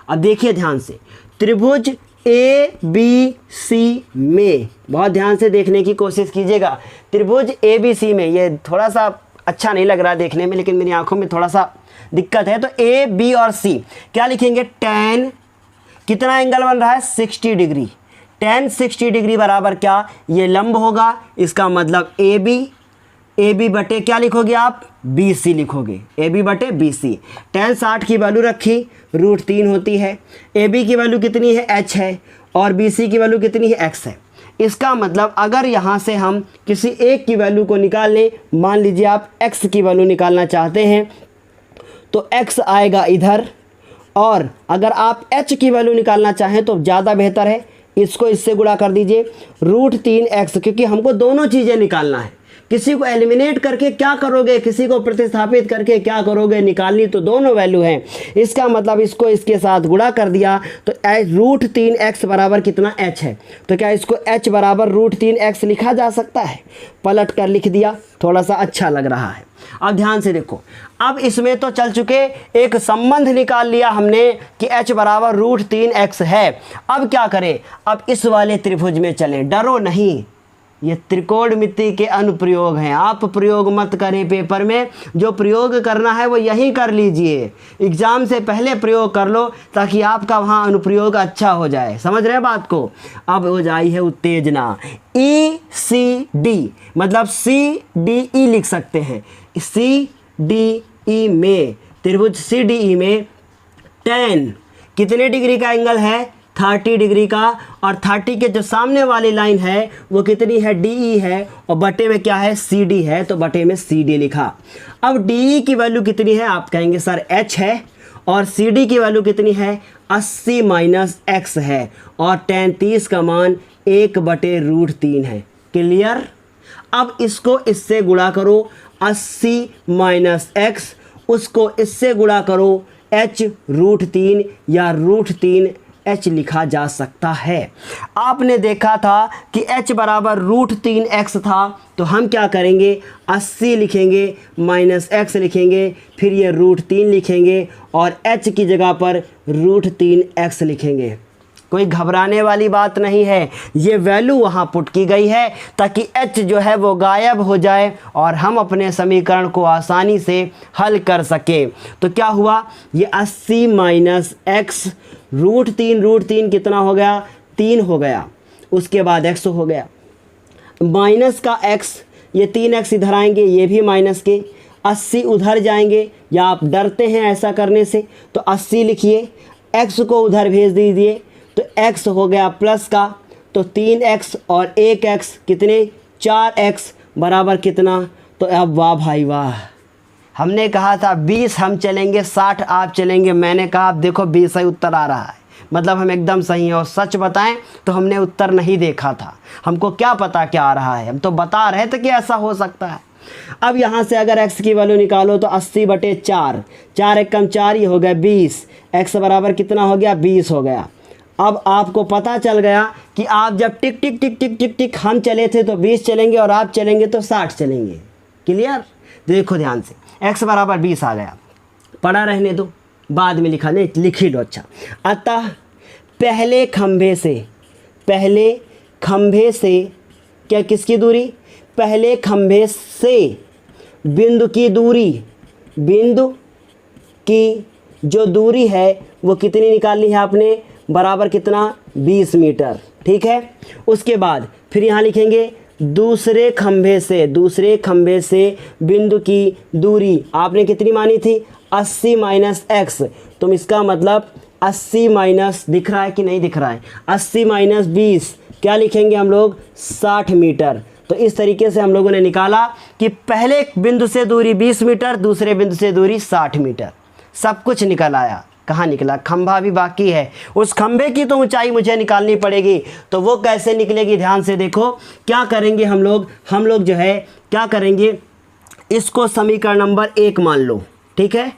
अब देखिए ध्यान से, त्रिभुज ए बी सी में, बहुत ध्यान से देखने की कोशिश कीजिएगा। त्रिभुज ए बी सी में, ये थोड़ा सा अच्छा नहीं लग रहा देखने में, लेकिन मेरी आंखों में थोड़ा सा दिक्कत है। तो ए बी और सी क्या लिखेंगे? tan, कितना एंगल बन रहा है? 60 डिग्री। tan 60 डिग्री बराबर क्या? ये लंब होगा, इसका मतलब ए बी बटे क्या लिखोगे आप? BC लिखोगे, AB बटे BC। tan 60 की वैल्यू रखी, √3 होती है। AB की वैल्यू कितनी है? h है, और BC की वैल्यू कितनी है? x है। इसका मतलब अगर यहाँ से हम किसी एक की वैल्यू को निकाल लें, मान लीजिए आप x की वैल्यू निकालना चाहते हैं तो x आएगा इधर, और अगर आप h की वैल्यू निकालना चाहें तो ज़्यादा बेहतर है, इसको इससे गुणा कर दीजिए, √3x, क्योंकि हमको दोनों चीज़ें निकालना है। किसी को एलिमिनेट करके क्या करोगे, किसी को प्रतिस्थापित करके क्या करोगे, निकालनी तो दोनों वैल्यू हैं। इसका मतलब इसको इसके साथ गुणा कर दिया तो √3x बराबर कितना? h है। तो क्या इसको h बराबर √3x लिखा जा सकता है? पलट कर लिख दिया, थोड़ा सा अच्छा लग रहा है। अब ध्यान से देखो, अब इसमें तो चल चुके, एक संबंध निकाल लिया हमने कि h बराबर √3x है। अब क्या करें? अब इस वाले त्रिभुज में चलें। डरो नहीं, ये त्रिकोणमिति के अनुप्रयोग हैं। आप प्रयोग मत करें पेपर में, जो प्रयोग करना है वो यहीं कर लीजिए। एग्ज़ाम से पहले प्रयोग कर लो ताकि आपका वहाँ अनुप्रयोग अच्छा हो जाए। समझ रहे हैं बात को? अब हो जाई है उत्तेजना। ECD मतलब CDE लिख सकते हैं। CDE में, त्रिभुज CDE में tan कितने डिग्री का एंगल है? 30 डिग्री का, और 30 के जो सामने वाली लाइन है वो कितनी है? DE है, और बटे में क्या है? CD है, तो बटे में CD लिखा। अब DE की वैल्यू कितनी है? आप कहेंगे सर h है, और CD की वैल्यू कितनी है? 80 माइनस x है, और tan 30 का मान 1/√3 है। क्लियर? अब इसको इससे गुणा करो, 80 माइनस x, उसको इससे गुणा करो, h√3 या √3 h लिखा जा सकता है। आपने देखा था कि h बराबर √3x था, तो हम क्या करेंगे? 80 लिखेंगे माइनस x लिखेंगे, फिर ये √3 लिखेंगे, और h की जगह पर √3x लिखेंगे। कोई घबराने वाली बात नहीं है, ये वैल्यू वहाँ पुट की गई है ताकि h जो है वो गायब हो जाए और हम अपने समीकरण को आसानी से हल कर सकें। तो क्या हुआ? ये 80 माइनस x, √3 कितना हो गया? 3 हो गया, उसके बाद x हो गया, माइनस का x ये 3x इधर आएंगे, ये भी माइनस के, 80 उधर जाएंगे, या आप डरते हैं ऐसा करने से तो 80 लिखिए, x को उधर भेज दीजिए तो x हो गया प्लस का, तो 3x और 1x कितने, 4x बराबर कितना। तो अब वाह भाई वाह, हमने कहा था 20 हम चलेंगे 60 आप चलेंगे, मैंने कहा आप देखो 20 ही उत्तर आ रहा है, मतलब हम एकदम सही हैं। और सच बताएं तो हमने उत्तर नहीं देखा था, हमको क्या पता क्या आ रहा है, हम तो बता रहे थे कि ऐसा हो सकता है। अब यहाँ से अगर x की वैल्यू निकालो तो 80/4, 4 एक कम 4 ही हो गया 20, x बराबर कितना हो गया 20 हो गया। अब आपको पता चल गया कि आप जब टिक टिक टिक टिक टिक टिक हम चले थे तो 20 चलेंगे और आप चलेंगे तो 60 चलेंगे। क्लियर, देखो ध्यान से, x बराबर 20 आ गया, पढ़ा रहने दो, बाद में लिखा नहीं, लिख ही लो। अच्छा, अतः पहले खंभे से क्या किसकी दूरी, पहले खंभे से बिंदु की दूरी, बिंदु की जो दूरी है वो कितनी निकालनी है आपने, बराबर कितना 20 मीटर। ठीक है, उसके बाद फिर यहाँ लिखेंगे दूसरे खंभे से बिंदु की दूरी आपने कितनी मानी थी 80 माइनस x, तो इसका मतलब 80 माइनस, दिख रहा है कि नहीं दिख रहा है, 80 माइनस 20 क्या लिखेंगे हम लोग 60 मीटर। तो इस तरीके से हम लोगों ने निकाला कि पहले बिंदु से दूरी 20 मीटर, दूसरे बिंदु से दूरी 60 मीटर, सब कुछ निकल आया। कहाँ निकला, खंभा भी बाकी है, उस खंभे की तो ऊंचाई मुझे निकालनी पड़ेगी, तो वो कैसे निकलेगी, ध्यान से देखो। क्या करेंगे हम लोग जो है क्या करेंगे, इसको समीकरण नंबर 1 मान लो। ठीक है,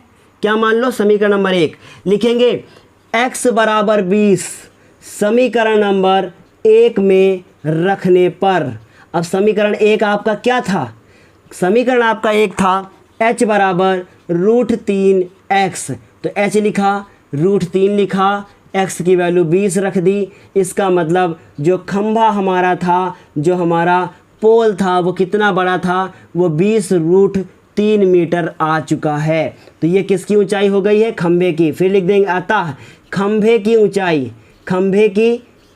क्या मान लो, समीकरण नंबर 1 लिखेंगे, x बराबर 20 समीकरण नंबर 1 में रखने पर। अब समीकरण 1 आपका क्या था, समीकरण आपका 1 था h बराबर √3x, तो h लिखा, √3 लिखा, x की वैल्यू 20 रख दी। इसका मतलब जो खंभा हमारा था, जो हमारा पोल था वो कितना बड़ा था, वो 20√3 मीटर आ चुका है। तो ये किसकी ऊंचाई हो गई है, खंभे की। फिर लिख देंगे अतः खंभे की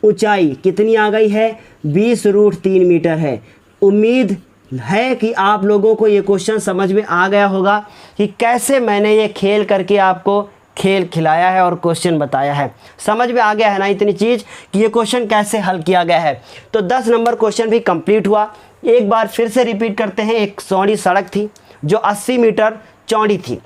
ऊंचाई कितनी आ गई है, 20√3 मीटर है। उम्मीद है कि आप लोगों को ये क्वेश्चन समझ में आ गया होगा कि कैसे मैंने ये खेल करके आपको खेल खिलाया है और क्वेश्चन बताया है। समझ में आ गया है ना इतनी चीज़ कि ये क्वेश्चन कैसे हल किया गया है। तो 10 नंबर क्वेश्चन भी कंप्लीट हुआ। एक बार फिर से रिपीट करते हैं। एक चौड़ी सड़क थी जो 80 मीटर चौड़ी थी,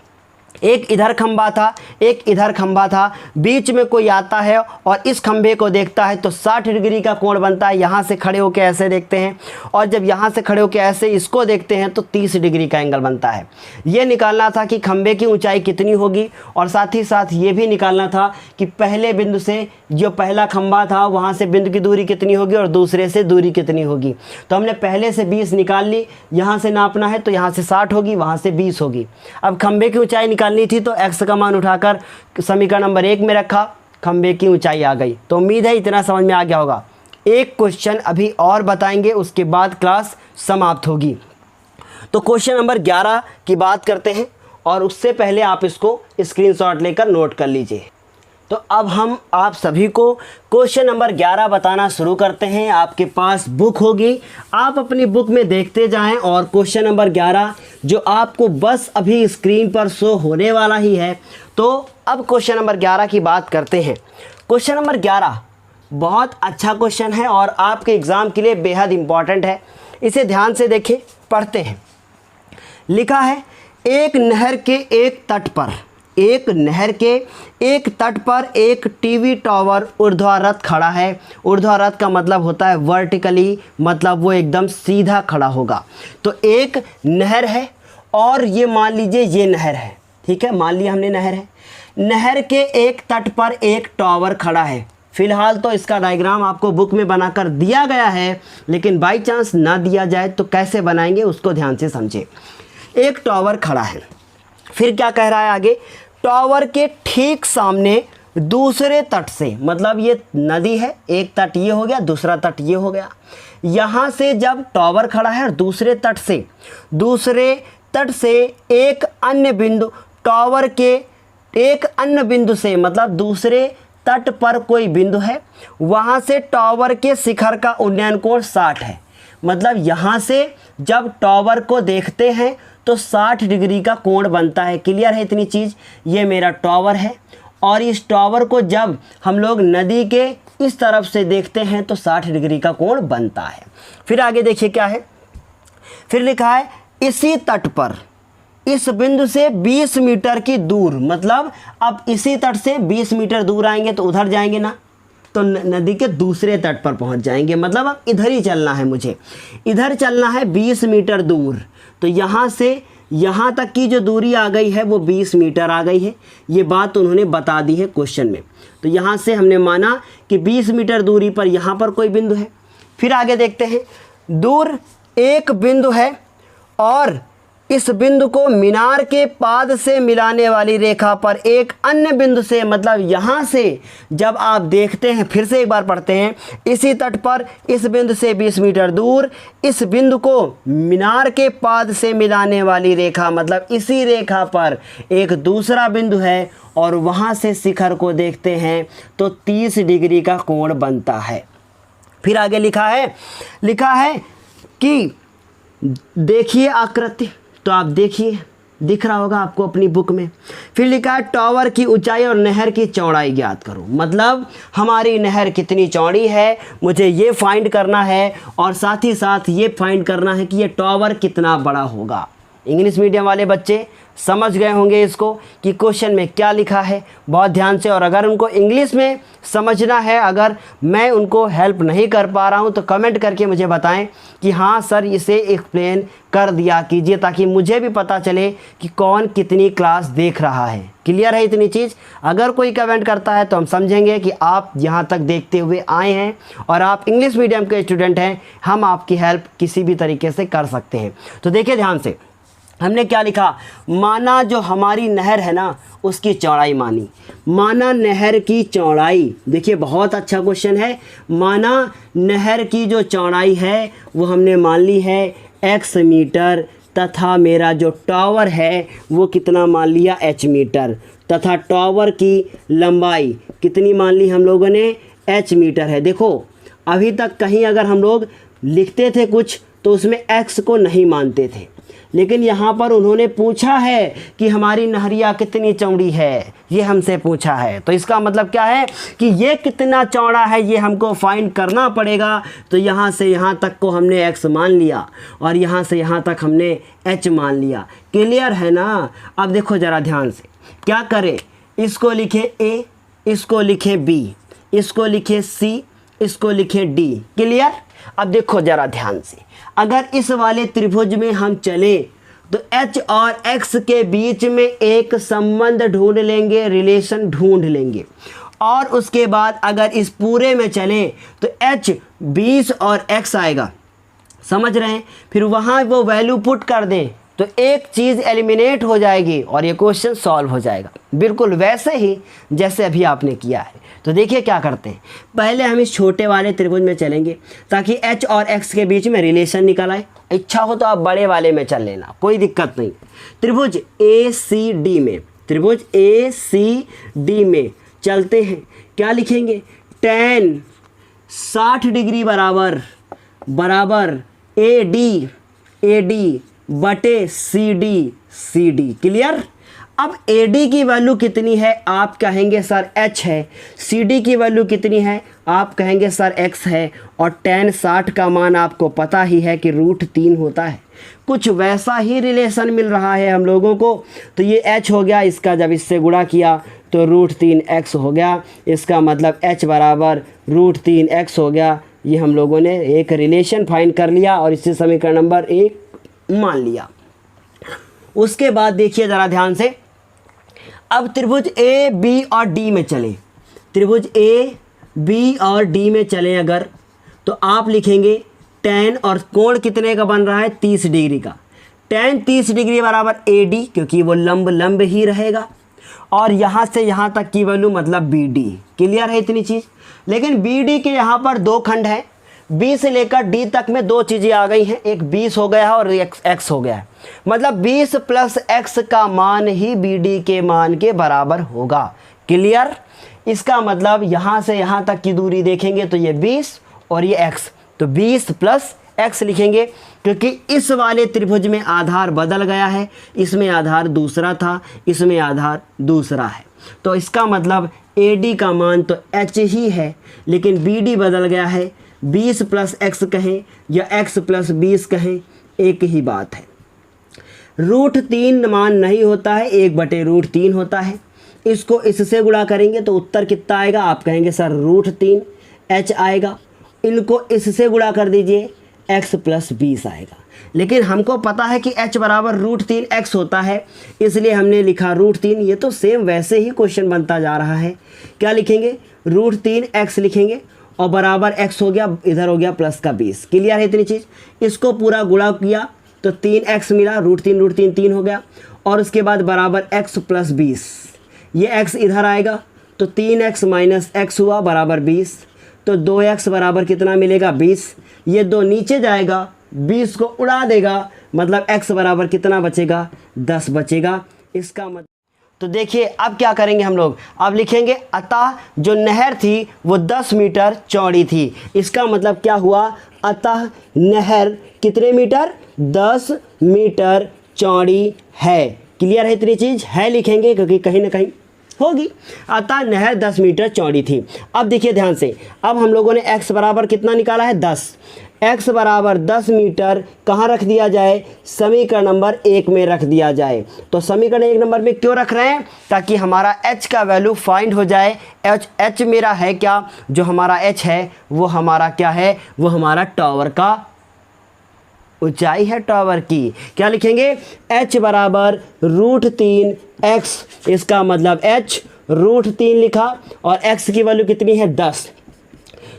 एक इधर खंभा था, एक इधर खंभा था, बीच में कोई आता है और इस खंभे को देखता है तो 60 डिग्री का कोण बनता है। यहाँ से खड़े होकर ऐसे देखते हैं और जब यहाँ से खड़े होकर ऐसे इसको देखते हैं तो 30 डिग्री का एंगल बनता है। ये निकालना था कि खंभे की ऊंचाई कितनी होगी और साथ ही साथ ये भी निकालना था कि पहले बिंदु से जो पहला खंभा था वहाँ से बिंदु की दूरी कितनी होगी और दूसरे से दूरी कितनी होगी। तो हमने पहले से 20 निकाल ली, यहाँ से नापना है तो यहाँ से 60 होगी, वहाँ से 20 होगी। अब खंभे की ऊंचाई निकालनी थी तो x का मान उठाकर समीकरण नंबर 1 में रखा, खंभे की ऊंचाई आ गई। तो उम्मीद है इतना समझ में आ गया होगा। एक क्वेश्चन अभी और बताएंगे, उसके बाद क्लास समाप्त होगी। तो क्वेश्चन नंबर 11 की बात करते हैं और उससे पहले आप इसको स्क्रीनशॉट लेकर नोट कर लीजिए। तो अब हम आप सभी को क्वेश्चन नंबर 11 बताना शुरू करते हैं। आपके पास बुक होगी, आप अपनी बुक में देखते जाएं और क्वेश्चन नंबर 11 जो आपको बस अभी स्क्रीन पर शो होने वाला ही है। तो अब क्वेश्चन नंबर 11 की बात करते हैं। क्वेश्चन नंबर 11 बहुत अच्छा क्वेश्चन है और आपके एग्ज़ाम के लिए बेहद इम्पॉर्टेंट है। इसे ध्यान से देखें, पढ़ते हैं। लिखा है, एक नहर के एक तट पर एक टीवी टावर ऊर्ध्वाधर खड़ा है। ऊर्ध्वाधर का मतलब होता है वर्टिकली, मतलब वो एकदम सीधा खड़ा होगा। तो एक नहर है और ये मान लीजिए ये नहर है, ठीक है, मान लिया हमने नहर है। नहर के एक तट पर एक टावर खड़ा है। फिलहाल तो इसका डायग्राम आपको बुक में बनाकर दिया गया है, लेकिन बाई चांस ना दिया जाए तो कैसे बनाएंगे उसको ध्यान से समझे। एक टावर खड़ा है, फिर क्या कह रहा है आगे, टावर के ठीक सामने दूसरे तट से, मतलब ये नदी है, एक तट ये हो गया, दूसरा तट ये हो गया। यहाँ से जब टावर खड़ा है और दूसरे तट से एक अन्य बिंदु, टावर के एक अन्य बिंदु से, मतलब दूसरे तट पर कोई बिंदु है, वहाँ से टावर के शिखर का उन्नयन कोण 60 है। मतलब यहाँ से जब टॉवर को देखते हैं तो 60 डिग्री का कोण बनता है। क्लियर है इतनी चीज़? ये मेरा टॉवर है और इस टॉवर को जब हम लोग नदी के इस तरफ से देखते हैं तो 60 डिग्री का कोण बनता है। फिर आगे देखिए क्या है, फिर लिखा है इसी तट पर इस बिंदु से 20 मीटर की दूर, मतलब अब इसी तट से 20 मीटर दूर आएंगे तो उधर जाएंगे ना, तो नदी के दूसरे तट पर पहुंच जाएंगे। मतलब अब इधर ही चलना है, मुझे इधर चलना है 20 मीटर दूर। तो यहाँ से यहाँ तक की जो दूरी आ गई है वो 20 मीटर आ गई है। ये बात उन्होंने बता दी है क्वेश्चन में। तो यहाँ से हमने माना कि 20 मीटर दूरी पर यहाँ पर कोई बिंदु है। फिर आगे देखते हैं, दूर एक बिंदु है और इस बिंदु को मीनार के पाद से मिलाने वाली रेखा पर एक अन्य बिंदु से, मतलब यहाँ से जब आप देखते हैं, फिर से एक बार पढ़ते हैं, इसी तट पर इस बिंदु से 20 मीटर दूर इस बिंदु को मीनार के पाद से मिलाने वाली रेखा, मतलब इसी रेखा पर एक दूसरा बिंदु है और वहाँ से शिखर को देखते हैं तो 30 डिग्री का कोण बनता है। फिर आगे लिखा है कि देखिए आकृति, तो आप देखिए, दिख रहा होगा आपको अपनी बुक में। फिर लिखा है टॉवर की ऊंचाई और नहर की चौड़ाई ज्ञात करो, मतलब हमारी नहर कितनी चौड़ी है मुझे ये फाइंड करना है और साथ ही साथ ये फाइंड करना है कि ये टॉवर कितना बड़ा होगा। इंग्लिश मीडियम वाले बच्चे समझ गए होंगे इसको कि क्वेश्चन में क्या लिखा है बहुत ध्यान से। और अगर उनको इंग्लिश में समझना है, अगर मैं उनको हेल्प नहीं कर पा रहा हूं तो कमेंट करके मुझे बताएं कि हाँ सर इसे एक्सप्लेन कर दिया कीजिए, ताकि मुझे भी पता चले कि कौन कितनी क्लास देख रहा है। क्लियर है इतनी चीज़? अगर कोई कमेंट करता है तो हम समझेंगे कि आप यहाँ तक देखते हुए आए हैं और आप इंग्लिश मीडियम के स्टूडेंट हैं, हम आपकी हेल्प किसी भी तरीके से कर सकते हैं। तो देखिए ध्यान से, हमने क्या लिखा, माना जो हमारी नहर है ना उसकी चौड़ाई मानी। माना नहर की चौड़ाई, देखिए बहुत अच्छा क्वेश्चन है। माना नहर की जो चौड़ाई है वो हमने मान ली है x मीटर, तथा मेरा जो टावर है वो कितना मान लिया h मीटर, तथा टावर की लंबाई कितनी मान ली हम लोगों ने h मीटर है। देखो अभी तक कहीं अगर हम लोग लिखते थे कुछ तो उसमें x को नहीं मानते थे, लेकिन यहाँ पर उन्होंने पूछा है कि हमारी नहरिया कितनी चौड़ी है, ये हमसे पूछा है। तो इसका मतलब क्या है कि ये कितना चौड़ा है ये हमको फाइंड करना पड़ेगा। तो यहाँ से यहाँ तक को हमने x मान लिया और यहाँ से यहाँ तक हमने h मान लिया। क्लियर है ना? अब देखो ज़रा ध्यान से, क्या करें, इसको लिखे a, इसको लिखे b, इसको लिखे c, इसको लिखे d। क्लियर? अब देखो ज़रा ध्यान से, अगर इस वाले त्रिभुज में हम चले तो h और x के बीच में एक संबंध ढूंढ लेंगे, रिलेशन ढूंढ लेंगे। और उसके बाद अगर इस पूरे में चलें तो h 20 और x आएगा, समझ रहे हैं? फिर वहाँ वो वैल्यू पुट कर दें तो एक चीज़ एलिमिनेट हो जाएगी और ये क्वेश्चन सॉल्व हो जाएगा, बिल्कुल वैसे ही जैसे अभी आपने किया है। तो देखिए क्या करते हैं, पहले हम इस छोटे वाले त्रिभुज में चलेंगे ताकि h और x के बीच में रिलेशन निकल आए। इच्छा हो तो आप बड़े वाले में चल लेना, कोई दिक्कत नहीं। त्रिभुज ACD में, त्रिभुज ACD में चलते हैं। क्या लिखेंगे, tan 60 डिग्री बराबर AD बटे CD। क्लियर? अब AD की वैल्यू कितनी है, आप कहेंगे सर h है। CD की वैल्यू कितनी है, आप कहेंगे सर x है। और tan 60 का मान आपको पता ही है कि √3 होता है। कुछ वैसा ही रिलेशन मिल रहा है हम लोगों को। तो ये h हो गया, इसका जब इससे गुणा किया तो √3x हो गया। इसका मतलब h बराबर √3x हो गया। ये हम लोगों ने एक रिलेशन फाइंड कर लिया और इसे समीकरण नंबर 1 मान लिया। उसके बाद देखिए ज़रा ध्यान से, अब त्रिभुज A, B और D में चलें। त्रिभुज A, B और D में चलें अगर, तो आप लिखेंगे tan, और कोण कितने का बन रहा है, 30 डिग्री का। tan 30 डिग्री बराबर AD, क्योंकि वो लंब ही रहेगा। और यहाँ से यहाँ तक की वैल्यू मतलब BD। क्लियर है इतनी चीज़? लेकिन BD के यहाँ पर दो खंड हैं, B से लेकर D तक में दो चीज़ें आ गई हैं, एक 20 हो गया है और एक x हो गया है। मतलब 20 + x का मान ही BD के मान के बराबर होगा। क्लियर? इसका मतलब यहाँ से यहाँ तक की दूरी देखेंगे तो ये 20 और ये x, तो 20 + x लिखेंगे, क्योंकि इस वाले त्रिभुज में आधार बदल गया है, इसमें आधार दूसरा था, इसमें आधार दूसरा है, तो इसका मतलब AD का मान तो h ही है, लेकिन BD बदल गया है। 20 + x कहें या x + 20 कहें, एक ही बात है। √3 मान नहीं होता है, 1/√3 होता है। इसको इससे गुणा करेंगे तो उत्तर कितना आएगा, आप कहेंगे सर √3 h आएगा। इनको इससे गुणा कर दीजिए, x + 20 आएगा। लेकिन हमको पता है कि h बराबर √3x होता है, इसलिए हमने लिखा √3। ये तो सेम वैसे ही क्वेश्चन बनता जा रहा है। क्या लिखेंगे, √3x लिखेंगे और बराबर x हो गया, इधर हो गया प्लस का 20। क्लियर है इतनी चीज़। इसको पूरा गुणा किया तो 3x मिला, √3 3 हो गया, और उसके बाद बराबर x + 20। ये x इधर आएगा तो 3x - x हुआ बराबर 20, तो 2x बराबर कितना मिलेगा, 20। ये 2 नीचे जाएगा, 20 को उड़ा देगा, मतलब x बराबर कितना बचेगा, 10 बचेगा। इसका मतलब तो देखिए अब क्या करेंगे हम लोग, अब लिखेंगे अतः जो नहर थी वो 10 मीटर चौड़ी थी। इसका मतलब क्या हुआ, अतः नहर कितने मीटर, 10 मीटर चौड़ी है। क्लियर है इतनी चीज़, है लिखेंगे क्योंकि कहीं ना कहीं होगी। अतः नहर 10 मीटर चौड़ी थी। अब देखिए ध्यान से, अब हम लोगों ने x बराबर कितना निकाला है, 10। x बराबर 10 मीटर कहाँ रख दिया जाए, समीकरण नंबर 1 में रख दिया जाए। तो समीकरण 1 नंबर में क्यों रख रहे हैं, ताकि हमारा h का वैल्यू फाइंड हो जाए। h मेरा है क्या, जो हमारा h है वो हमारा क्या है, वो हमारा टावर का ऊंचाई है, टावर की। क्या लिखेंगे, h बराबर √3x। इसका मतलब h √3 लिखा और x की वैल्यू कितनी है, 10।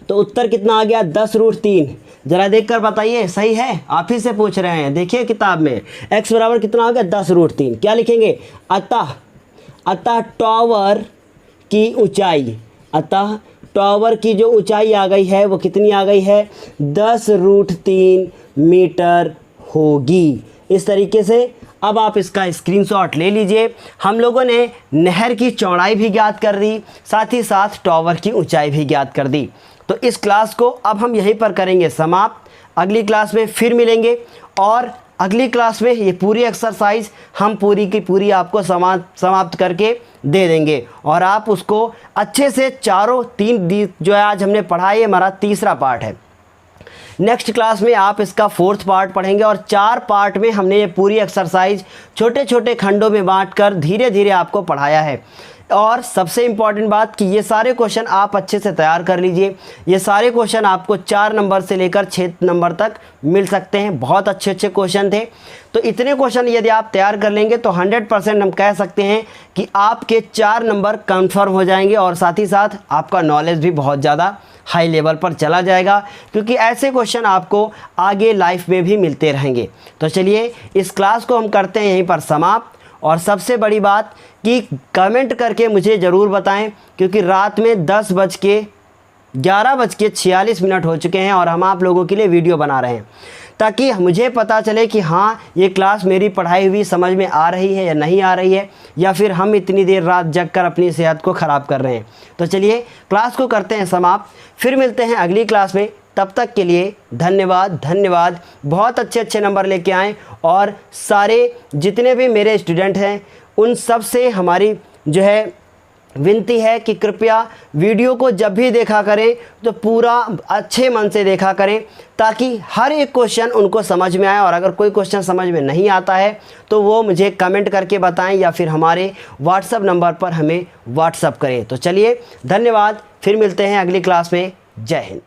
तो उत्तर कितना आ गया, 10√3। ज़रा देख कर बताइए सही है, आप ही से पूछ रहे हैं, देखिए किताब में x बराबर कितना हो गया, 10√3। क्या लिखेंगे, अतः टावर की ऊंचाई, अतः टावर की जो ऊंचाई आ गई है वो कितनी आ गई है, 10√3 मीटर होगी। इस तरीके से अब आप इसका स्क्रीनशॉट ले लीजिए। हम लोगों ने नहर की चौड़ाई भी ज्ञात कर दी, साथ ही साथ टावर की ऊंचाई भी ज्ञात कर दी। तो इस क्लास को अब हम यहीं पर करेंगे समाप्त। अगली क्लास में फिर मिलेंगे और अगली क्लास में ये पूरी एक्सरसाइज हम पूरी की पूरी आपको समाप्त करके दे देंगे और आप उसको अच्छे से चारों 3 जो है आज हमने पढ़ा, ये हमारा तीसरा पार्ट है। नेक्स्ट क्लास में आप इसका 4th पार्ट पढ़ेंगे और 4 पार्ट में हमने ये पूरी एक्सरसाइज छोटे छोटे खंडों में बांटकर धीरे धीरे आपको पढ़ाया है। और सबसे इम्पॉर्टेंट बात कि ये सारे क्वेश्चन आप अच्छे से तैयार कर लीजिए। ये सारे क्वेश्चन आपको 4 नंबर से लेकर 6 नंबर तक मिल सकते हैं। बहुत अच्छे अच्छे क्वेश्चन थे। तो इतने क्वेश्चन यदि आप तैयार कर लेंगे तो 100% हम कह सकते हैं कि आपके 4 नंबर कंफर्म हो जाएंगे और साथ ही साथ आपका नॉलेज भी बहुत ज़्यादा हाई लेवल पर चला जाएगा, क्योंकि ऐसे क्वेश्चन आपको आगे लाइफ में भी मिलते रहेंगे। तो चलिए इस क्लास को हम करते हैं यहीं पर समाप्त। और सबसे बड़ी बात कि कमेंट करके मुझे ज़रूर बताएं, क्योंकि रात में 11:46 हो चुके हैं और हम आप लोगों के लिए वीडियो बना रहे हैं, ताकि मुझे पता चले कि हाँ ये क्लास मेरी पढ़ाई हुई समझ में आ रही है या नहीं आ रही है, या फिर हम इतनी देर रात जग कर अपनी सेहत को ख़राब कर रहे हैं। तो चलिए क्लास को करते हैं समाप्त, फिर मिलते हैं अगली क्लास में। तब तक के लिए धन्यवाद। बहुत अच्छे अच्छे नंबर लेके आएँ और सारे जितने भी मेरे स्टूडेंट हैं उन सब से हमारी जो है विनती है कि कृपया वीडियो को जब भी देखा करें तो पूरा अच्छे मन से देखा करें, ताकि हर एक क्वेश्चन उनको समझ में आए। और अगर कोई क्वेश्चन समझ में नहीं आता है तो वो मुझे कमेंट करके बताएं या फिर हमारे व्हाट्सएप नंबर पर हमें व्हाट्सएप करें। तो चलिए धन्यवाद, फिर मिलते हैं अगली क्लास में। जय हिंद।